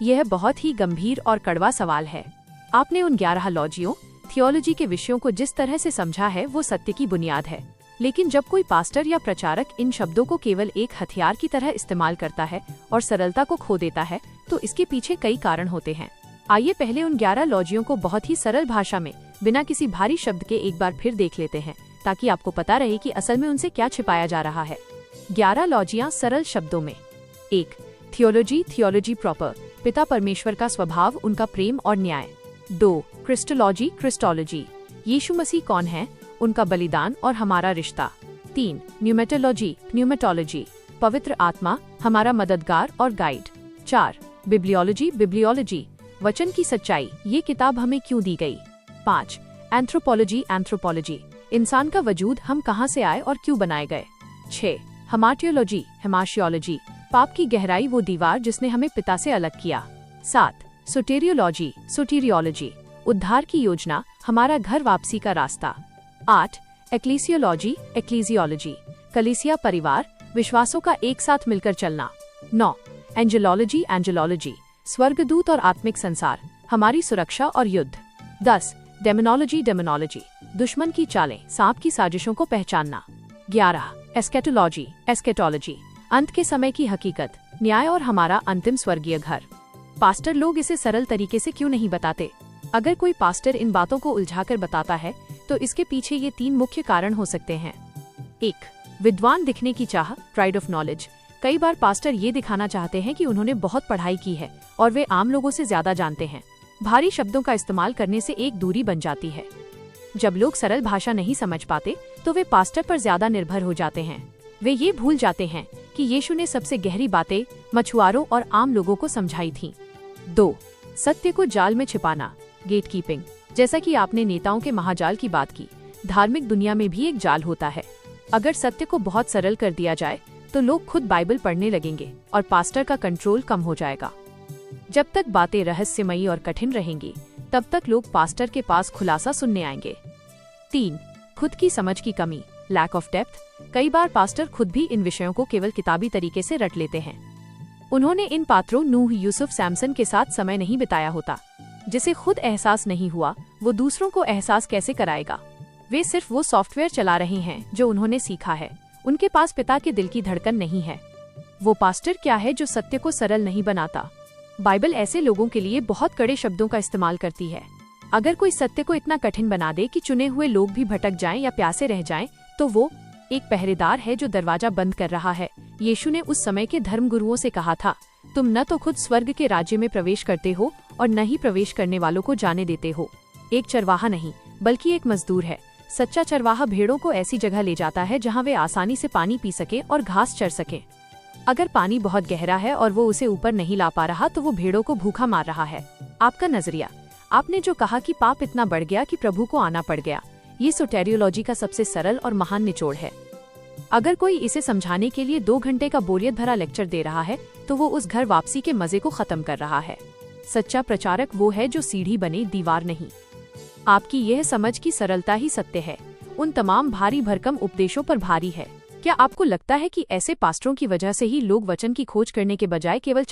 यह बहुत ही गंभीर और कड़वा सवाल है। आपने उन 11 लॉजियों थियोलॉजी के विषयों को जिस तरह से समझा है वो सत्य की बुनियाद है, लेकिन जब कोई पास्टर या प्रचारक इन शब्दों को केवल एक हथियार की तरह इस्तेमाल करता है और सरलता को खो देता है तो इसके पीछे कई कारण होते हैं। आइए पहले उन 11 लॉजियों को बहुत ही सरल भाषा में बिना किसी भारी शब्द के एक बार फिर देख लेते हैं, ताकि आपको पता रहे कि असल में उनसे क्या छिपाया जा रहा है। 11 लॉजियां सरल शब्दों में। 1. थियोलॉजी, थियोलॉजी प्रॉपर, पिता परमेश्वर का स्वभाव, उनका प्रेम और न्याय। 2. क्रिस्टोलॉजी, क्रिस्टोलॉजी, यीशु मसीह कौन है, उनका बलिदान और हमारा रिश्ता। 3. न्यूमेटोलॉजी, न्यूमेटोलॉजी, पवित्र आत्मा, हमारा मददगार और गाइड। 4. बिब्लियोलॉजी, बिब्लियोलॉजी, वचन की सच्चाई, ये किताब हमें क्यों दी गई। 5. एंथ्रोपोलॉजी, एंथ्रोपोलॉजी, इंसान का वजूद, हम कहाँ से आए और क्यों बनाए गए। 6. हमाटियोलॉजी, हेमाशियोलॉजी, पाप की गहराई, वो दीवार जिसने हमें पिता से अलग किया। 7. सोटेरियोलॉजी, सोटेरियोलॉजी, उद्धार की योजना, हमारा घर वापसी का रास्ता। 8. एक्लीसियोलॉजी, एक्लीसियोलॉजी, कलीसिया परिवार, विश्वासों का एक साथ मिलकर चलना। 9. एंजेलॉलॉजी, एंजेलॉलॉजी, स्वर्गदूत और आत्मिक संसार, हमारी सुरक्षा और युद्ध। 10. डेमोनोलॉजी, डेमोनोलॉजी, दुश्मन की चालें, सांप की साजिशों को पहचानना। 11. एस्केटोलॉजी, एस्केटोलॉजी, अंत के समय की हकीकत, न्याय और हमारा अंतिम स्वर्गीय घर। पास्टर लोग इसे सरल तरीके से क्यों नहीं बताते? अगर कोई पास्टर इन बातों को उलझाकर बताता है तो इसके पीछे ये 3 मुख्य कारण हो सकते हैं। 1. विद्वान दिखने की चाह, प्राइड ऑफ नॉलेज, कई बार पास्टर ये दिखाना चाहते हैं कि उन्होंने बहुत पढ़ाई की है और वे आम लोगों से ज्यादा जानते हैं। भारी शब्दों का इस्तेमाल करने से एक दूरी बन जाती है। जब लोग सरल भाषा नहीं समझ पाते तो वे पास्टर पर ज्यादा निर्भर हो जाते हैं। वे ये भूल जाते हैं कि यीशु ने सबसे गहरी बातें मछुआरों और आम लोगों को समझाई थीं। 2. सत्य को जाल में छिपाना, गेट कीपिंग, जैसा कि आपने नेताओं के महाजाल की बात की, धार्मिक दुनिया में भी एक जाल होता है। अगर सत्य को बहुत सरल कर दिया जाए तो लोग खुद बाइबल पढ़ने लगेंगे और पास्टर का कंट्रोल कम हो जाएगा। जब तक बातें रहस्यमयी और कठिन रहेंगी तब तक लोग पास्टर के पास खुलासा सुनने आएंगे। 3. खुद की समझ की कमी, लैक ऑफ डेप्थ, कई बार पास्टर खुद भी इन विषयों को केवल किताबी तरीके से रट लेते हैं। उन्होंने इन पात्रों नूह, यूसुफ, सैमसन के साथ समय नहीं बिताया होता। जिसे खुद एहसास नहीं हुआ वो दूसरों को एहसास कैसे कराएगा। वे सिर्फ वो सॉफ्टवेयर चला रहे हैं जो उन्होंने सीखा है, उनके पास पिता के दिल की धड़कन नहीं है। वो पास्टर क्या है जो सत्य को सरल नहीं बनाता? बाइबल ऐसे लोगों के लिए बहुत कड़े शब्दों का इस्तेमाल करती है। अगर कोई सत्य को इतना कठिन बना दे कि चुने हुए लोग भी भटक जाएं या प्यासे रह जाएं, तो वो एक पहरेदार है जो दरवाजा बंद कर रहा है। यीशु ने उस समय के धर्मगुरुओं से कहा था, तुम न तो खुद स्वर्ग के राज्य में प्रवेश करते हो और न ही प्रवेश करने वालों को जाने देते हो। एक चरवाहा नहीं बल्कि एक मजदूर है। सच्चा चरवाहा भेड़ों को ऐसी जगह ले जाता है जहाँ वे आसानी से पानी पी सके और घास चर सके। अगर पानी बहुत गहरा है और वो उसे ऊपर नहीं ला पा रहा तो वो भेड़ों को भूखा मार रहा है। आपका नजरिया, आपने जो कहा कि पाप इतना बढ़ गया कि प्रभु को आना पड़ गया, ये सोटेरियोलॉजी का सबसे सरल और महान निचोड़ है। अगर कोई इसे समझाने के लिए 2 घंटे का बोरियत भरा लेक्चर दे रहा है तो वो उस घर वापसी के मजे को खत्म कर रहा है। सच्चा प्रचारक वो है जो सीढ़ी बने, दीवार नहीं। आपकी यह समझ की सरलता ही सत्य है, उन तमाम भारी भरकम उपदेशों पर भारी है। क्या आपको लगता है कि ऐसे पास्टरों की वजह से ही लोग वचन की खोज करने के बजाय केवल